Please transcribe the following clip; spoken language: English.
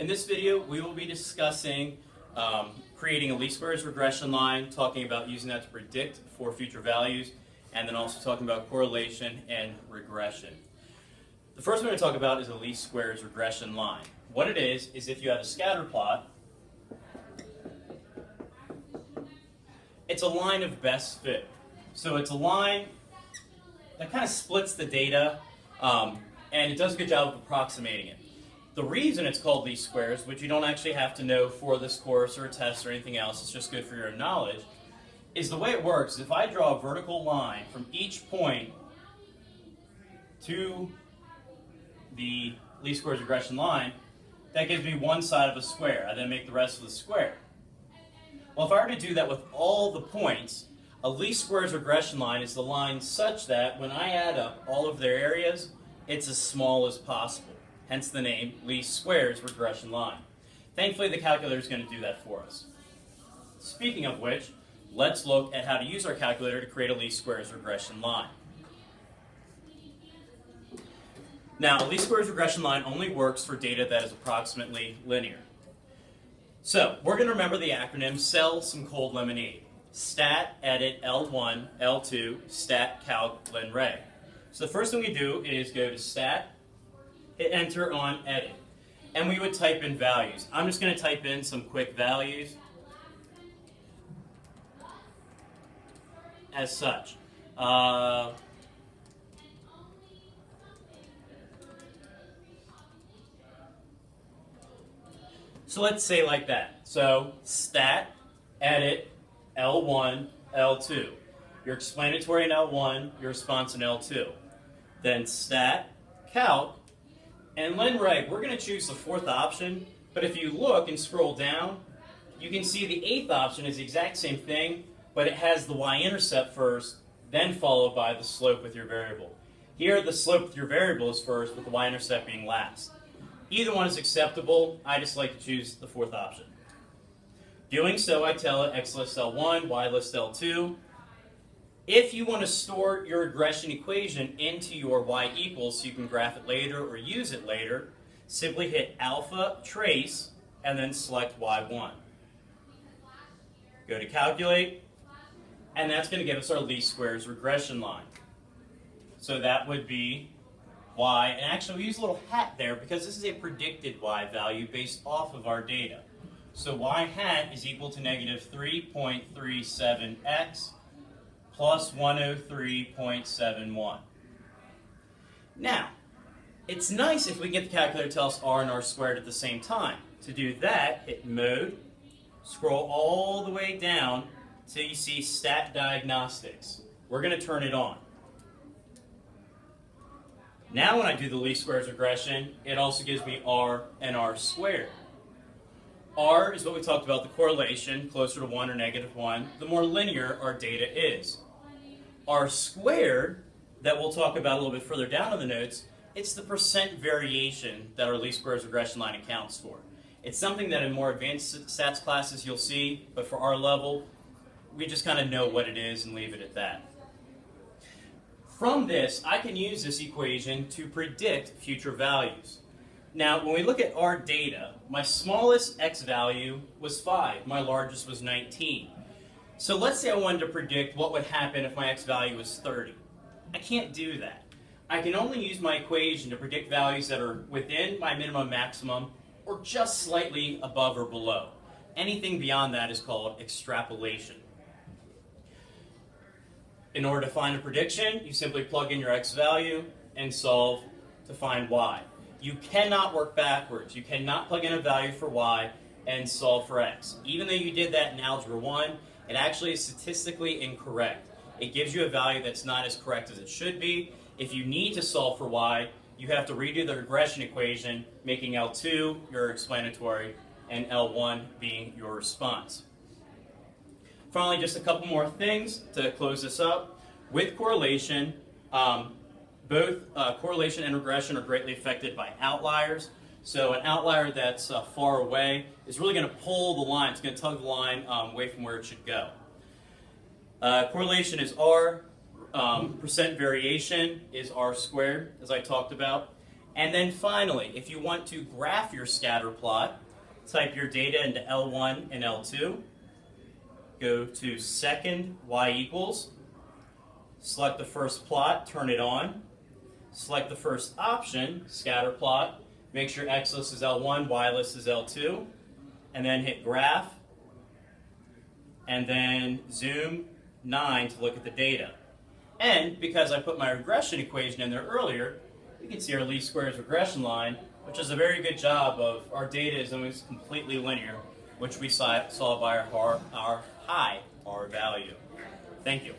In this video, we will be discussing creating a least squares regression line, talking about using that to predict for future values, and then also talking about correlation and regression. The first one we're going to talk about is a least squares regression line. What it is if you have a scatter plot, it's a line of best fit. So it's a line that kind of splits the data, and it does a good job of approximating it. The reason it's called least squares, which you don't actually have to know for this course or a test or anything else, it's just good for your knowledge, is the way it works. If I draw a vertical line from each point to the least squares regression line, that gives me one side of a square. I then make the rest of the square. Well, if I were to do that with all the points, a least squares regression line is the line such that when I add up all of their areas, it's as small as possible. Hence the name least squares regression line. Thankfully, the calculator is going to do that for us. Speaking of which, let's look at how to use our calculator to create a least squares regression line. Now, a least squares regression line only works for data that is approximately linear. So, we're going to remember the acronym sell some cold lemonade. Stat, edit, L1, L2, stat, calc, len, reg. So the first thing we do is go to stat, hit enter on edit, and we would type in values. I'm just going to type in some quick values as such. So let's say like that. So stat, edit, L1, L2. Your explanatory in L1, your response in L2. Then stat, calc, and len reg. We're going to choose the fourth option, but if you look and scroll down, you can see the eighth option is the exact same thing, but it has the y-intercept first, then followed by the slope with your variable. Here, the slope with your variable is first, with the y-intercept being last. Either one is acceptable. I just like to choose the fourth option. Doing so, I tell it x list L1, y list L2. If you want to store your regression equation into your y equals so you can graph it later or use it later, simply hit alpha, trace, and then select y1. Go to calculate, and that's going to give us our least squares regression line. So that would be y, and actually we use a little hat there because this is a predicted y value based off of our data. So y hat is equal to negative 3.37x plus 103.71. Now, it's nice if we get the calculator to tell us r and r squared at the same time. To do that, hit mode, scroll all the way down till you see stat diagnostics. We're going to turn it on. Now when I do the least squares regression, it also gives me r and r squared. R is what we talked about, the correlation, closer to 1 or negative 1, the more linear our data is. R squared, that we'll talk about a little bit further down in the notes, it's the percent variation that our least squares regression line accounts for. It's something that in more advanced stats classes you'll see, but for our level, we just kind of know what it is and leave it at that. From this, I can use this equation to predict future values. Now, when we look at our data, my smallest x value was 5. My largest was 19. So let's say I wanted to predict what would happen if my x value was 30. I can't do that. I can only use my equation to predict values that are within my minimum maximum or just slightly above or below. Anything beyond that is called extrapolation. In order to find a prediction, you simply plug in your x value and solve to find y. You cannot work backwards. You cannot plug in a value for y and solve for x. Even though you did that in Algebra 1, it actually is statistically incorrect. It gives you a value that's not as correct as it should be. If you need to solve for y, you have to redo the regression equation, making L2 your explanatory and L1 being your response. Finally, just a couple more things to close this up. With correlation, both correlation and regression are greatly affected by outliers. So an outlier that's far away is really going to pull the line. It's going to tug the line away from where it should go. Correlation is R. Percent variation is R squared, as I talked about. And then finally, if you want to graph your scatter plot, type your data into L1 and L2, go to second y equals, select the first plot, turn it on, select the first option, scatter plot, make sure x-list is L1, y-list is L2, and then hit graph, and then zoom 9 to look at the data. And because I put my regression equation in there earlier, you can see our least squares regression line, which does a very good job of our data is almost completely linear, which we saw by our high R value. Thank you.